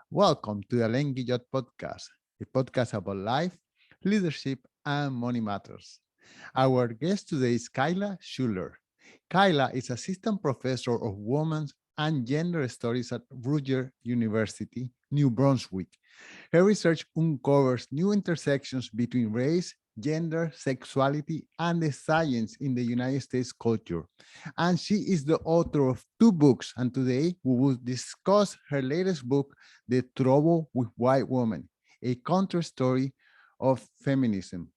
Welcome to the Len Guillot podcast, a podcast about life, leadership, and money matters. Our guest today is Kyla Schuller. Kyla is assistant professor of women's and gender studies at Rutgers University, New Brunswick. Her research uncovers new intersections between race, gender, sexuality, and the science in the United States culture. And she is the author of two books. And today we will discuss her latest book, The Trouble with White Women, a counter story of feminism.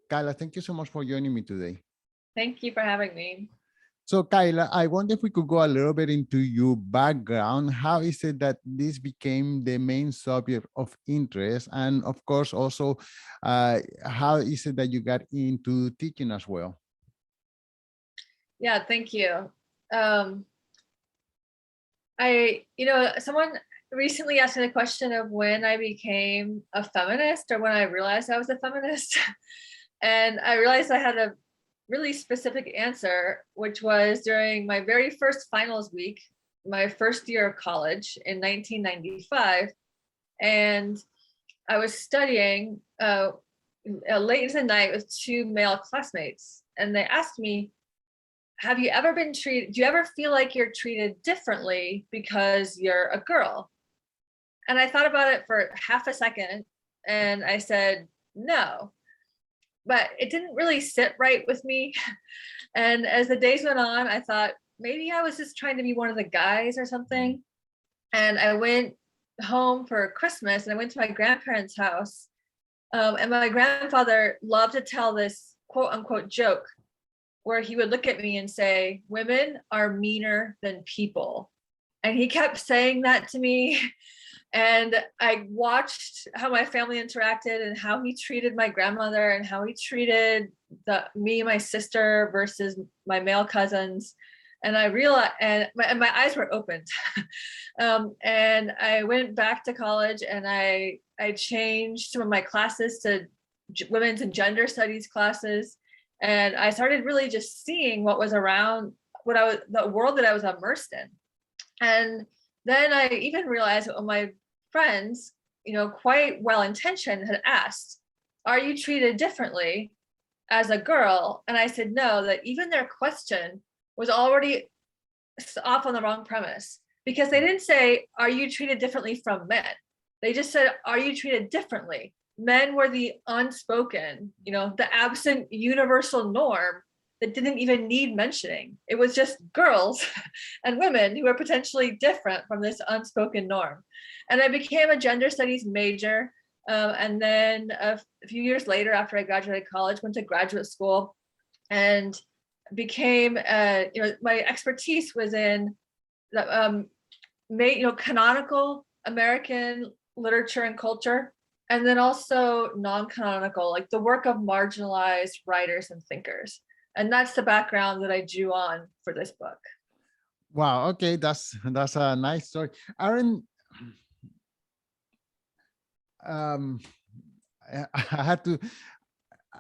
Kyla, thank you so much for joining me today. Thank you for having me. So, Kyla, I wonder if we could go a little bit into your background. How is it that this became the main subject of interest? And of course, also, how is it that you got into teaching as well? Yeah, thank you. Someone recently asked me the question of when I became a feminist or when I realized I was a feminist. And I realized I had a really specific answer, which was during my very first finals week, my first year of college in 1995. And I was studying late into the night with two male classmates. And they asked me, have you ever been treated, do you ever feel like you're treated differently because you're a girl? And I thought about it for half a second and I said, no. But it didn't really sit right with me. And as the days went on, I thought maybe I was just trying to be one of the guys or something. And I went home for Christmas and I went to my grandparents' house. And my grandfather loved to tell this quote unquote joke where he would look at me and say, women are meaner than people. And he kept saying that to me. And I watched how my family interacted and how he treated my grandmother and how he treated me and my sister versus my male cousins. And I realized, and my eyes were opened. And I went back to college and I changed some of my classes to women's and gender studies classes. And I started really just seeing what was around the world that I was immersed in. And then I even realized that my friends, quite well-intentioned, had asked, are you treated differently as a girl? And I said no, that even their question was already off on the wrong premise, because they didn't say, are you treated differently from men? They just said, are you treated differently? Men were the unspoken, the absent universal norm that didn't even need mentioning. It was just girls and women who were potentially different from this unspoken norm. And I became a gender studies major. And then a few years later, after I graduated college, went to graduate school and became, my expertise was in the, canonical American literature and culture, and then also non-canonical, like the work of marginalized writers and thinkers. And that's the background that I drew on for this book. Wow. Okay, that's a nice story. Aaron, I had to.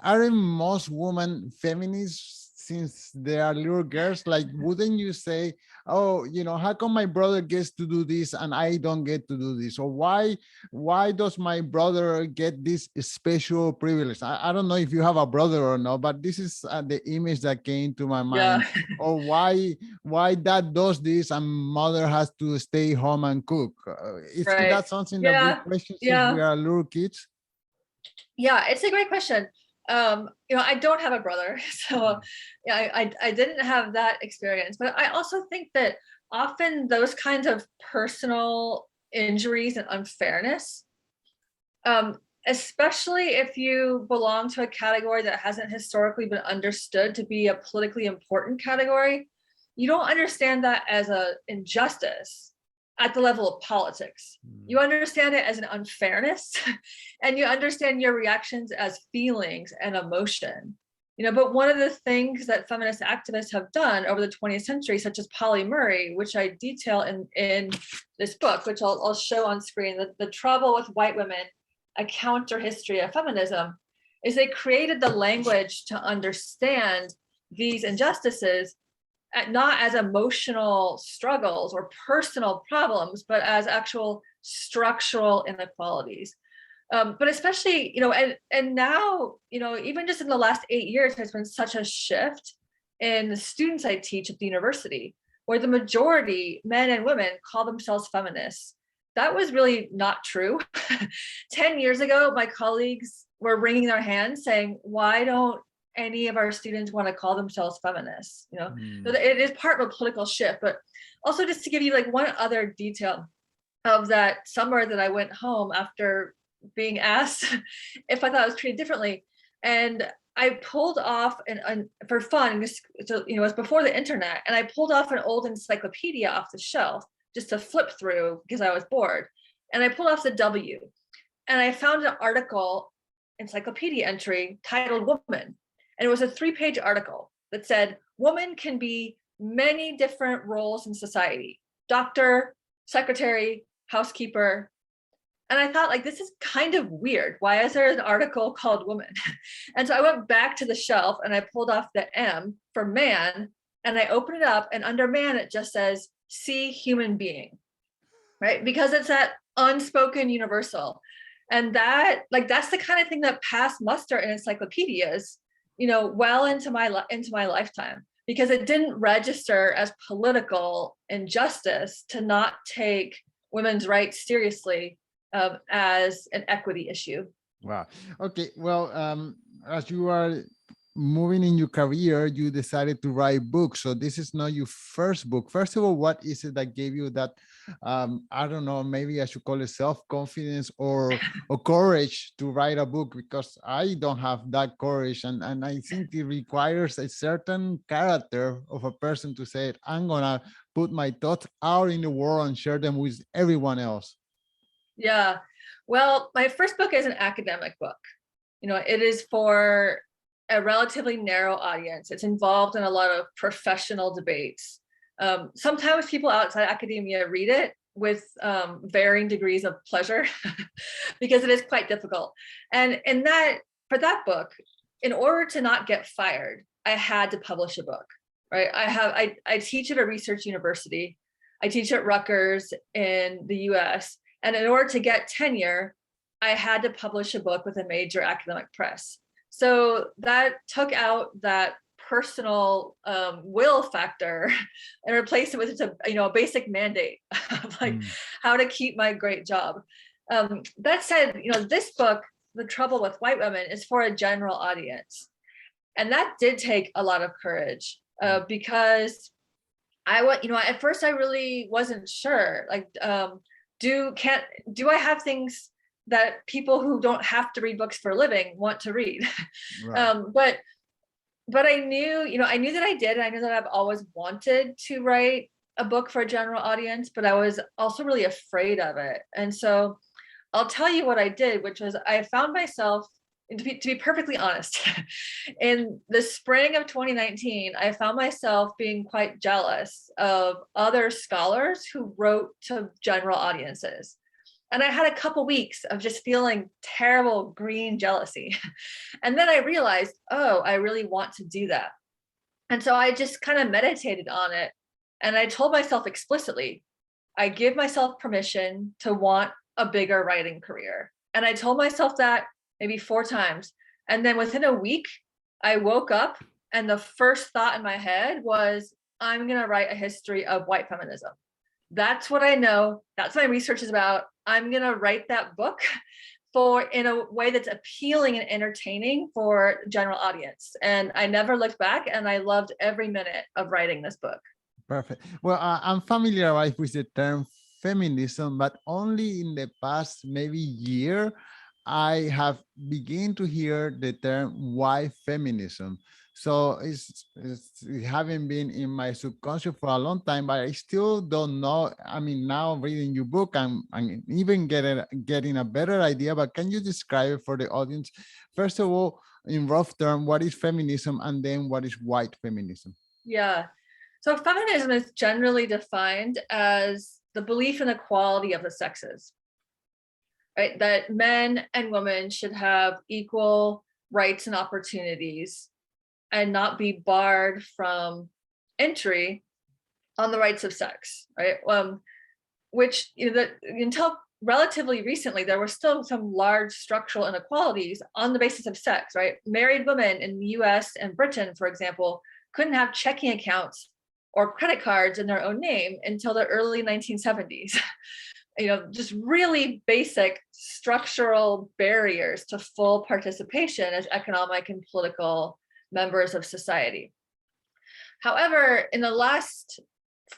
Aren't most women feminists since they are little girls? Like, wouldn't you say, oh, how come my brother gets to do this and I don't get to do this? Or why does my brother get this special privilege? I don't know if you have a brother or not, but this is the image that came to my mind. Yeah. Or why dad does this and mother has to stay home and cook? Isn't Right. that something that we question since we are little kids? Yeah, it's a great question. I don't have a brother, so I didn't have that experience. But I also think that often those kinds of personal injuries and unfairness, especially if you belong to a category that hasn't historically been understood to be a politically important category, you don't understand that as an injustice at the level of politics. You understand it as an unfairness, and you understand your reactions as feelings and emotion. But one of the things that feminist activists have done over the 20th century, such as Polly Murray, which I detail in this book, which I'll show on screen, the Trouble with White Women, a Counterhistory of Feminism, is they created the language to understand these injustices not as emotional struggles or personal problems, but as actual structural inequalities. But especially, and now, even just in the last 8 years, there's been such a shift in the students I teach at the university, where the majority, men and women, call themselves feminists. That was really not true. 10 years ago, my colleagues were wringing their hands saying, why don't any of our students want to call themselves feminists? So it is part of a political shift. But also, just to give you like one other detail of that summer that I went home after being asked if I thought it was treated differently. And I pulled off for fun, it was before the internet, and I pulled off an old encyclopedia off the shelf just to flip through because I was bored. And I pulled off the W, and I found an article, encyclopedia entry titled Woman. And it was a 3-page article that said, woman can be many different roles in society: doctor, secretary, housekeeper. And I thought, like, this is kind of weird. Why is there an article called Woman? And so I went back to the shelf and I pulled off the M for man, and I opened it up, and under man, it just says, see human being, right? Because it's that unspoken universal. And that's the kind of thing that passed muster in encyclopedias, well into my lifetime, because it didn't register as political injustice to not take women's rights seriously as an equity issue. Wow. Okay. Well, as you are moving in your career, you decided to write books. So this is not your first book. First of all, what is it that gave you that, I don't know, maybe I should call it self-confidence or courage to write a book? Because I don't have that courage. And I think it requires a certain character of a person to say, I'm going to put my thoughts out in the world and share them with everyone else. Yeah. Well, my first book is an academic book. It is for a relatively narrow audience. It's involved in a lot of professional debates. Sometimes people outside academia read it with varying degrees of pleasure because it is quite difficult. And for that book, in order to not get fired, I had to publish a book, right? I teach at a research university. I teach at Rutgers in the US. And in order to get tenure, I had to publish a book with a major academic press. So that took out that personal will factor and replaced it with just a basic mandate of how to keep my great job. That said, this book, The Trouble with White Women, is for a general audience. And that did take a lot of courage because at first I really wasn't sure, do I have things that people who don't have to read books for a living want to read? Right. But I knew that I did, and I knew that I've always wanted to write a book for a general audience, but I was also really afraid of it. And so I'll tell you what I did, which was I found myself, to be perfectly honest, in the spring of 2019, I found myself being quite jealous of other scholars who wrote to general audiences. And I had a couple weeks of just feeling terrible green jealousy. And then I realized, oh, I really want to do that. And so I just kind of meditated on it. And I told myself explicitly, I give myself permission to want a bigger writing career. And I told myself that maybe 4 times. And then within a week, I woke up and the first thought in my head was, I'm going to write a history of white feminism. That's what I know. That's what my research is about. I'm going to write that book in a way that's appealing and entertaining for general audience. And I never looked back, and I loved every minute of writing this book. Perfect. Well, I'm familiar with the term feminism, but only in the past maybe year, I have begun to hear the term white feminism. So it haven't been in my subconscious for a long time, but I still don't know. I mean, now reading your book, I'm even getting a better idea, but can you describe it for the audience? First of all, in rough term, what is feminism, and then what is white feminism? Yeah. So feminism is generally defined as the belief in equality of the sexes, right? That men and women should have equal rights and opportunities and not be barred from entry on the rights of sex, right? Which until relatively recently, there were still some large structural inequalities on the basis of sex, right? Married women in the US and Britain, for example, couldn't have checking accounts or credit cards in their own name until the early 1970s. Just really basic structural barriers to full participation as economic and political members of society. However, in the last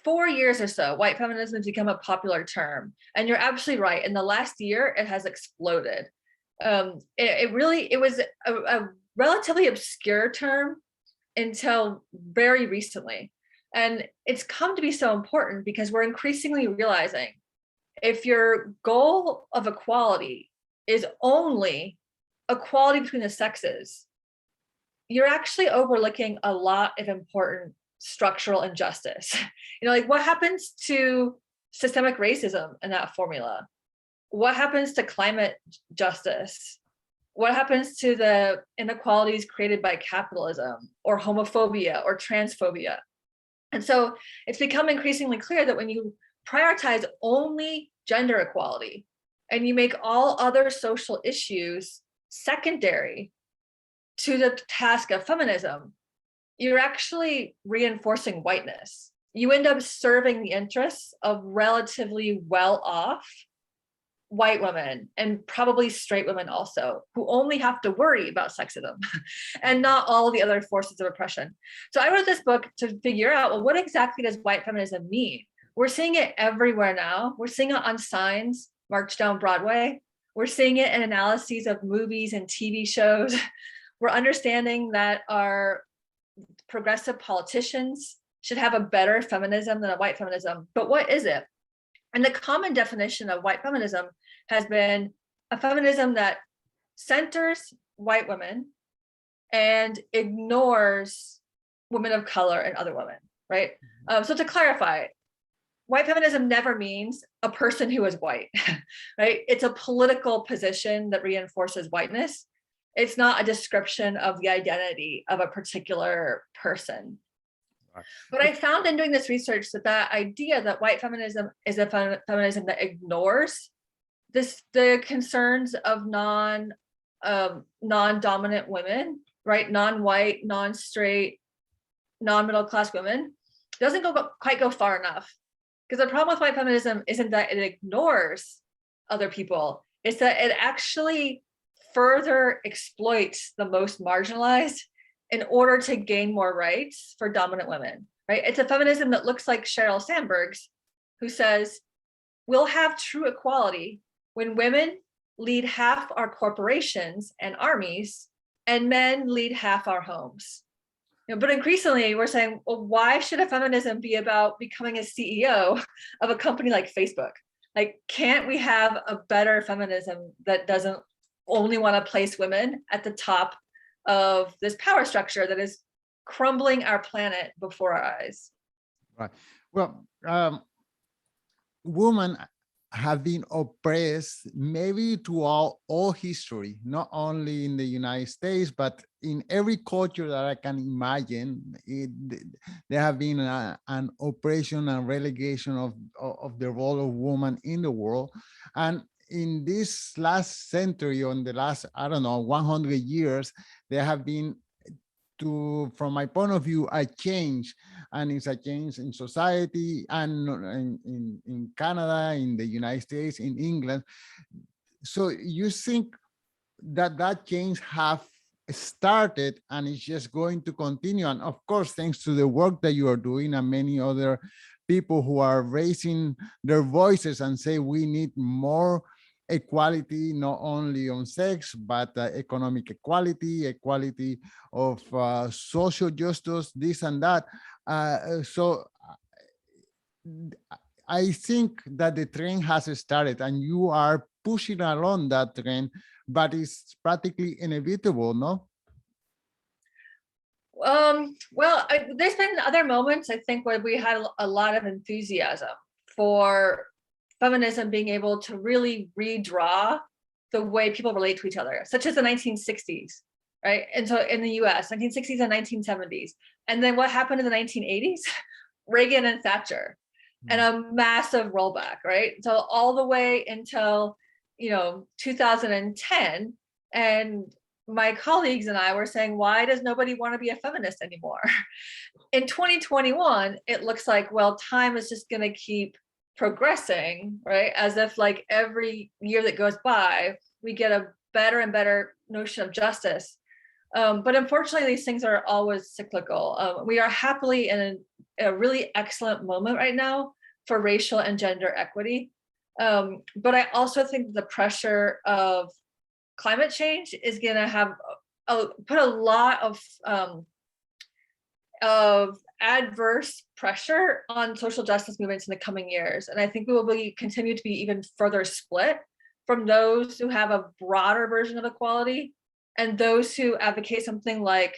4 years or so, white feminism has become a popular term. And you're absolutely right. In the last year, it has exploded. It was a relatively obscure term until very recently. And it's come to be so important because we're increasingly realizing if your goal of equality is only equality between the sexes, you're actually overlooking a lot of important structural injustice. Like what happens to systemic racism in that formula? What happens to climate justice? What happens to the inequalities created by capitalism or homophobia or transphobia? And so it's become increasingly clear that when you prioritize only gender equality and you make all other social issues secondary to the task of feminism, you're actually reinforcing whiteness. You end up serving the interests of relatively well-off white women and probably straight women also, who only have to worry about sexism and not all the other forces of oppression. So I wrote this book to figure out, well, what exactly does white feminism mean? We're seeing it everywhere now. We're seeing it on signs marched down Broadway. We're seeing it in analyses of movies and TV shows. We're understanding that our progressive politicians should have a better feminism than a white feminism. But what is it? And the common definition of white feminism has been a feminism that centers white women and ignores women of color and other women, right? So to clarify, white feminism never means a person who is white, right? It's a political position that reinforces whiteness. It's not a description of the identity of a particular person. But I found in doing this research that idea that white feminism is a feminism that ignores the concerns of non-dominant women, right? Non-white, non-straight, non-middle class women, doesn't quite go far enough. Because the problem with white feminism isn't that it ignores other people, it's that it actually further exploits the most marginalized in order to gain more rights for dominant women, right? It's a feminism that looks like Sheryl Sandberg's, who says, we'll have true equality when women lead half our corporations and armies and men lead half our homes. But increasingly we're saying, well, why should a feminism be about becoming a CEO of a company like Facebook? Like, can't we have a better feminism that doesn't only want to place women at the top of this power structure that is crumbling our planet before our eyes? Right. Well, women have been oppressed maybe throughout all history, not only in the United States, but in every culture that I can imagine. There have been an oppression and relegation of the role of woman in the world. And in this last century, on the last, 100 years, there have been, from my point of view, a change, and it's a change in society and in Canada, in the United States, in England. So you think that change have started and it's just going to continue? And of course, thanks to the work that you are doing and many other people who are raising their voices and say we need more equality, not only on sex, but economic equality, equality of social justice, this and that. So I think that the trend has started and you are pushing along that trend, but it's practically inevitable, no? Well, there's been other moments, I think, where we had a lot of enthusiasm for feminism being able to really redraw the way people relate to each other, such as the 1960s, right? And so in the US, 1960s and 1970s. And then what happened in the 1980s? Reagan and Thatcher, and a massive rollback, right? So all the way until 2010, and my colleagues and I were saying, why does nobody want to be a feminist anymore? In 2021, it looks like, well, time is just going to keep progressing, right? As if like every year that goes by, we get a better and better notion of justice. But unfortunately, these things are always cyclical. We are happily in a really excellent moment right now for racial and gender equity. But I also think the pressure of climate change is going to have put a lot of adverse pressure on social justice movements in the coming years. And I think we will continue to be even further split from those who have a broader version of equality and those who advocate something like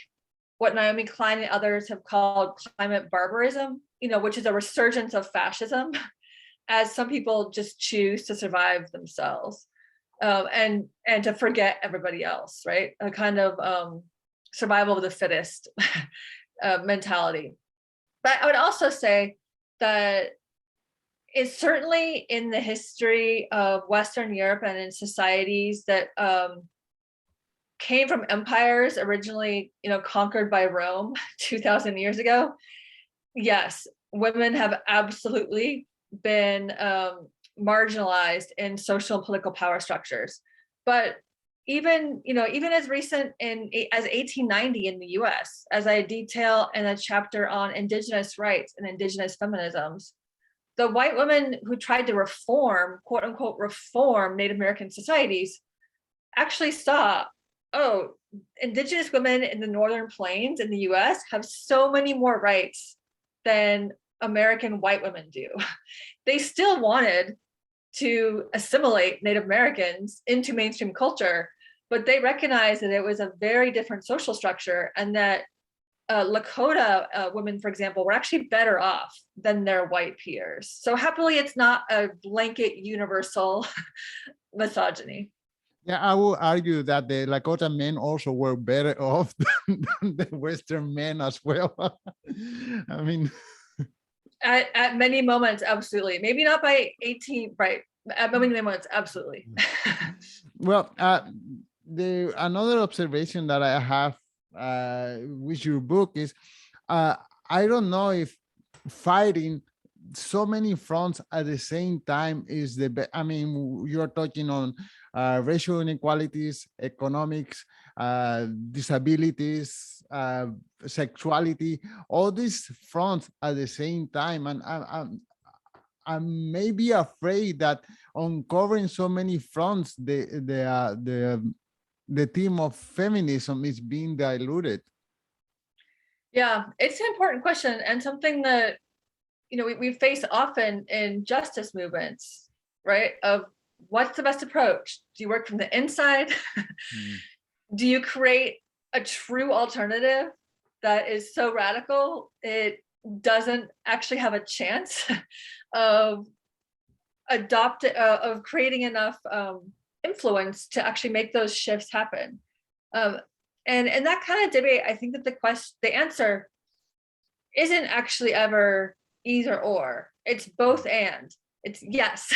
what Naomi Klein and others have called climate barbarism, which is a resurgence of fascism, as some people just choose to survive themselves, and to forget everybody else, right? A kind of survival of the fittest mentality. But I would also say that it's certainly in the history of Western Europe and in societies that came from empires originally, conquered by Rome 2,000 years ago. Yes, women have absolutely been marginalized in social and political power structures. But even as recent as 1890 in the US, as I detail in a chapter on indigenous rights and indigenous feminisms, the white women who tried to reform, quote unquote, reform Native American societies actually saw, oh, indigenous women in the Northern Plains in the US have so many more rights than American white women do. They still wanted to assimilate Native Americans into mainstream culture, but they recognized that it was a very different social structure, and that Lakota women, for example, were actually better off than their white peers. So happily, it's not a blanket universal misogyny. Yeah, I will argue that the Lakota men also were better off than the Western men as well. I mean, at many moments, absolutely. Maybe not by 18, right? At many moments, absolutely. well, another observation that I have with your book is, I don't know if fighting so many fronts at the same time is the best. I mean, you're talking on racial inequalities, economics, disabilities, sexuality, all these fronts at the same time. And I'm maybe afraid that on covering so many fronts, the theme of feminism is being diluted. Yeah, it's an important question, and something that we face often in justice movements, right? Of what's the best approach? Do you work from the inside? Do you create a true alternative that is so radical it doesn't actually have a chance of creating enough influence to actually make those shifts happen? And that kind of debate, I think that the answer isn't actually ever either or. It's both and. It's yes.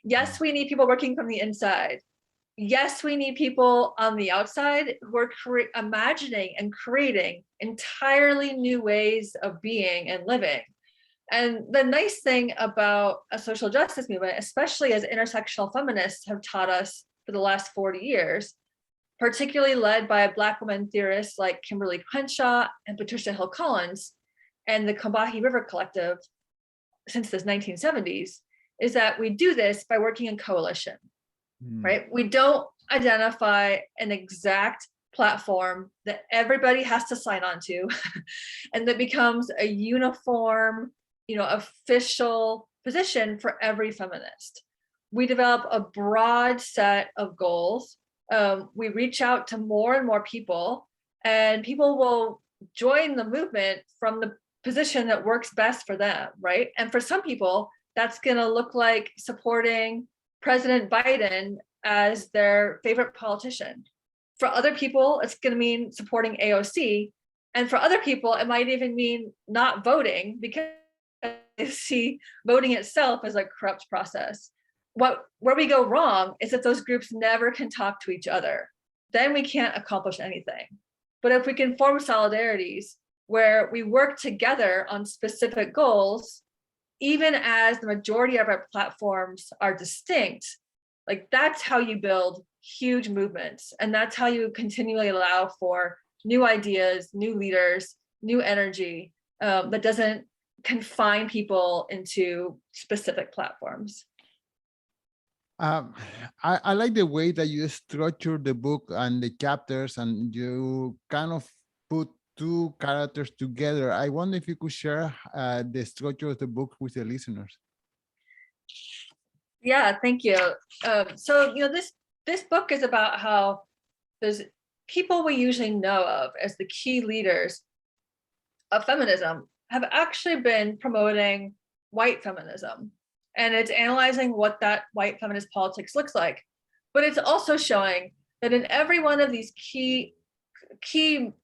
Yes, we need people working from the inside. Yes, we need people on the outside who are imagining and creating entirely new ways of being and living. And the nice thing about a social justice movement, especially as intersectional feminists have taught us for the last 40 years, particularly led by Black women theorists like Kimberly Crenshaw and Patricia Hill Collins and the Combahee River Collective since the 1970s, is that we do this by working in coalition, right? We don't identify an exact platform that everybody has to sign on to and that becomes a uniform, official position for every feminist. We develop a broad set of goals. We reach out to more and more people, and people will join the movement from the position that works best for them, right? And for some people, that's going to look like supporting President Biden as their favorite politician. For other people, it's going to mean supporting AOC. And for other people, it might even mean not voting because they see voting itself as a corrupt process. Where we go wrong is that those groups never can talk to each other. Then we can't accomplish anything. But if we can form solidarities where we work together on specific goals, even as the majority of our platforms are distinct, like that's how you build huge movements. And that's how you continually allow for new ideas, new leaders, new energy that doesn't confine people into specific platforms. I like the way that you structure the book and the chapters, and you kind of put two characters together. I wonder if you could share the structure of the book with the listeners. Yeah, thank you. So this book is about how there's people we usually know of as the key leaders of feminism have actually been promoting white feminism. And it's analyzing what that white feminist politics looks like. But it's also showing that in every one of these key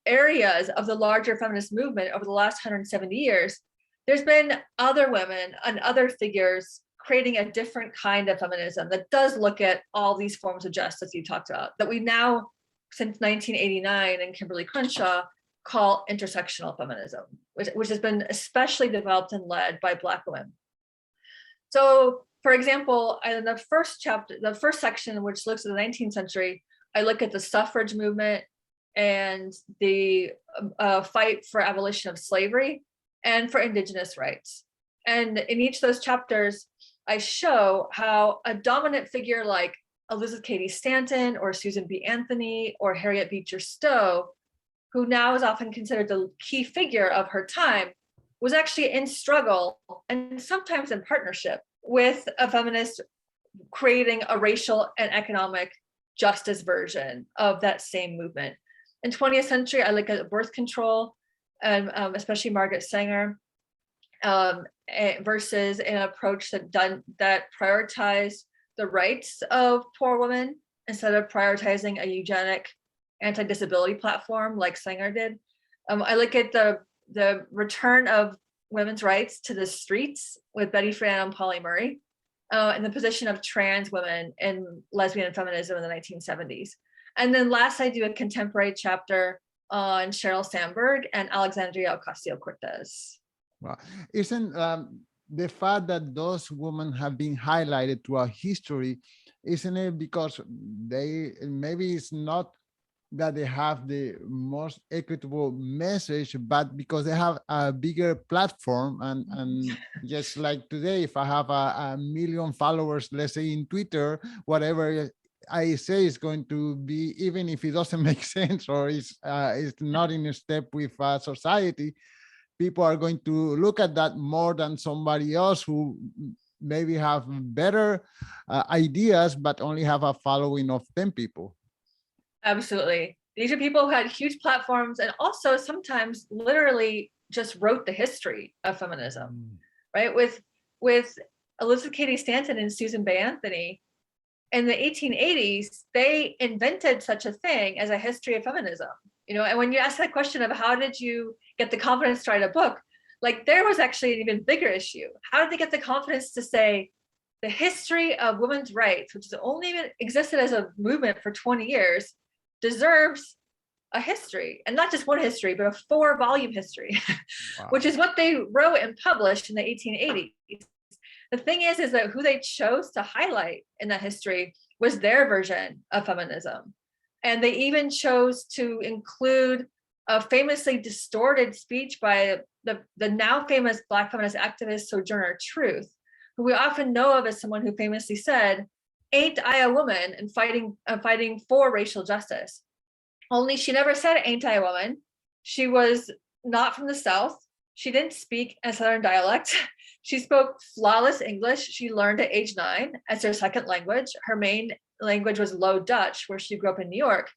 areas of the larger feminist movement over the last 170 years, there's been other women and other figures creating a different kind of feminism that does look at all these forms of justice you talked about, that we now, since 1989 and Kimberly Crenshaw, call intersectional feminism, which has been especially developed and led by Black women. So, for example, in the first chapter, the first section, which looks at the 19th century, I look at the suffrage movement and the fight for abolition of slavery and for indigenous rights. And in each of those chapters, I show how a dominant figure like Elizabeth Cady Stanton or Susan B. Anthony or Harriet Beecher Stowe, who now is often considered the key figure of her time, was actually in struggle and sometimes in partnership with a feminist creating a racial and economic justice version of that same movement. In 20th century, I look at birth control, and especially Margaret Sanger, versus an approach that prioritized the rights of poor women instead of prioritizing a eugenic anti-disability platform like Sanger did. I look at the return of women's rights to the streets with Betty Friedan and Polly Murray, and the position of trans women in lesbian feminism in the 1970s. And then last, I do a contemporary chapter on Sheryl Sandberg and Alexandria Ocasio-Cortez. Wow. Isn't the fact that those women have been highlighted throughout history, isn't it because maybe it's not that they have the most equitable message, but because they have a bigger platform, and just like today, if I have a million followers, let's say in Twitter, whatever I say is going to be, even if it doesn't make sense or it's not in step with society, people are going to look at that more than somebody else who maybe have better ideas, but only have a following of 10 people. Absolutely. These are people who had huge platforms and also sometimes literally just wrote the history of feminism, right? With Elizabeth Cady Stanton and Susan B. Anthony, in the 1880s, they invented such a thing as a history of feminism. And when you ask that question of how did you get the confidence to write a book, like there was actually an even bigger issue. How did they get the confidence to say the history of women's rights, which has only existed as a movement for 20 years, deserves a history, and not just one history, but a 4-volume history, wow. Which is what they wrote and published in the 1880s. The thing is that who they chose to highlight in that history was their version of feminism. And they even chose to include a famously distorted speech by the now famous Black feminist activist Sojourner Truth, who we often know of as someone who famously said, "Ain't I a woman?" and fighting for racial justice. Only she never said, "Ain't I a woman?" She was not from the South. She didn't speak a Southern dialect. She spoke flawless English. She learned at age 9 as her second language. Her main language was Low Dutch, where she grew up in New York.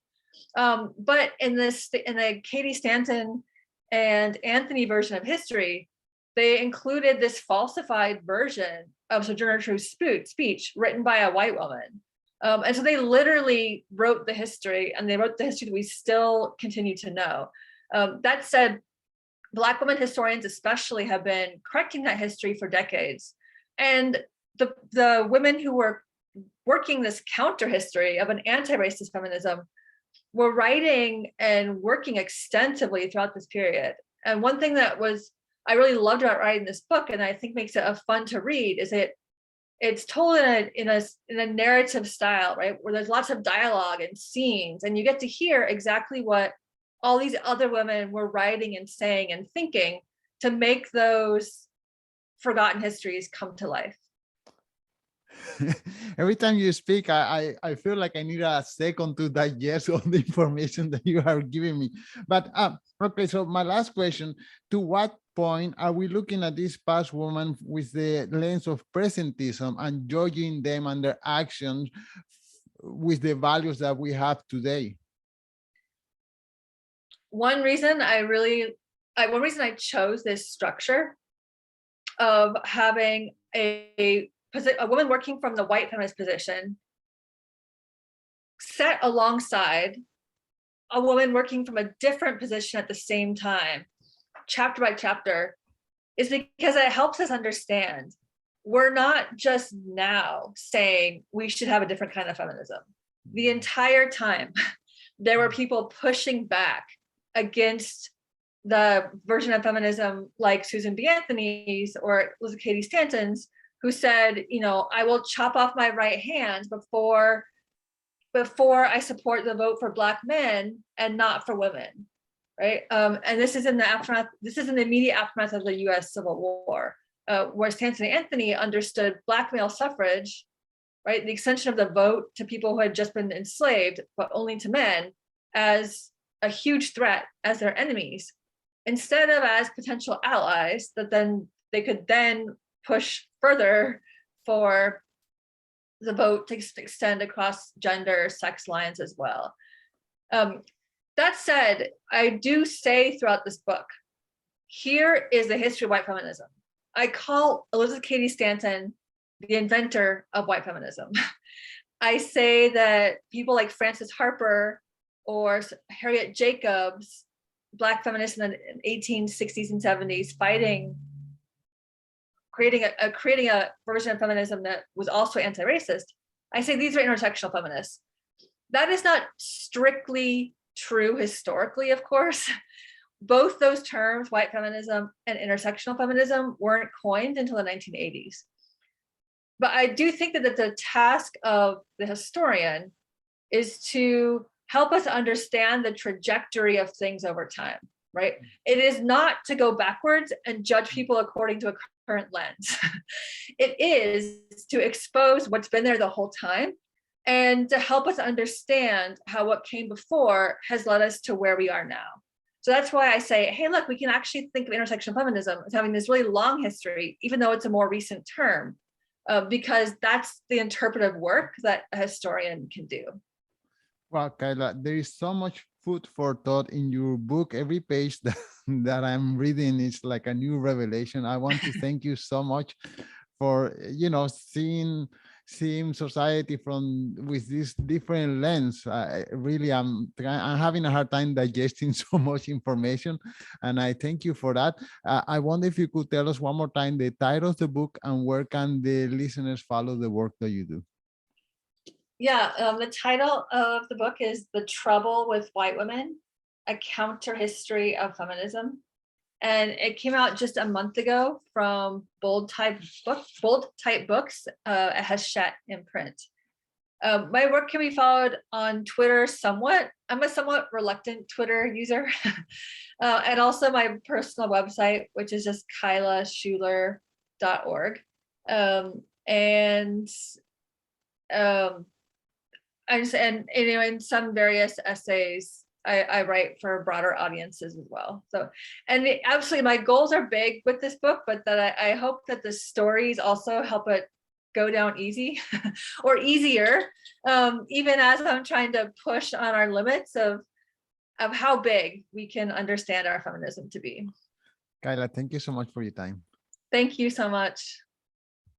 But in the Cady Stanton and Anthony version of history, they included this falsified version of Sojourner Truth's speech written by a white woman. And so they literally wrote the history, and they wrote the history that we still continue to know. That said, Black women historians especially have been correcting that history for decades. And the women who were working this counter history of an anti-racist feminism were writing and working extensively throughout this period. And one thing that I really loved about writing this book, and I think makes it fun to read, is it's told in a narrative style, right, where there's lots of dialogue and scenes, and you get to hear exactly what all these other women were writing and saying and thinking to make those forgotten histories come to life. Every time you speak, I feel like I need a second to digest all the information that you are giving me. But okay, so my last question, to what point are we looking at these past women with the lens of presentism and judging them and their actions with the values that we have today? One reason I chose this structure of having a woman working from the white feminist position set alongside a woman working from a different position at the same time, chapter by chapter, is because it helps us understand we're not just now saying we should have a different kind of feminism. The entire time, there were people pushing back against the version of feminism like Susan B. Anthony's or Elizabeth Cady Stanton's, who said, I will chop off my right hand before I support the vote for Black men and not for women, right? And this is in the immediate aftermath of the U.S. Civil War, where Stanton and Anthony understood Black male suffrage, right, the extension of the vote to people who had just been enslaved, but only to men, as a huge threat, as their enemies, instead of as potential allies that then they could then push further for the vote to extend across gender, sex lines as well. That said, I do say throughout this book, here is the history of white feminism. I call Elizabeth Cady Stanton the inventor of white feminism. I say that people like Frances Harper or Harriet Jacobs, Black feminists in the 1860s and 70s, creating a version of feminism that was also anti-racist. I say these are intersectional feminists. That is not strictly true historically, of course. Both those terms, white feminism and intersectional feminism, weren't coined until the 1980s. But I do think that the task of the historian is to help us understand the trajectory of things over time, right? It is not to go backwards and judge people according to a current lens. It is to expose what's been there the whole time and to help us understand how what came before has led us to where we are now. So that's why I say, hey, look, we can actually think of intersectional feminism as having this really long history, even though it's a more recent term, because that's the interpretive work that a historian can do. Well, Kyla, there is so much food for thought in your book. Every page that I'm reading is like a new revelation. I want to thank you so much for, seeing society with this different lens. I'm having a hard time digesting so much information, and I thank you for that. I wonder if you could tell us one more time the title of the book and where can the listeners follow the work that you do? Yeah, the title of the book is The Trouble with White Women, A Counterhistory of Feminism. And it came out just a month ago from Bold Type Books at Hachette imprint. My work can be followed on Twitter somewhat. I'm a somewhat reluctant Twitter user. And also my personal website, which is just kylaschuller.org. And in some various essays, I write for broader audiences as well. So, and absolutely, my goals are big with this book, but that I hope that the stories also help it go down easy or easier, even as I'm trying to push on our limits of how big we can understand our feminism to be. Kyla, thank you so much for your time. Thank you so much.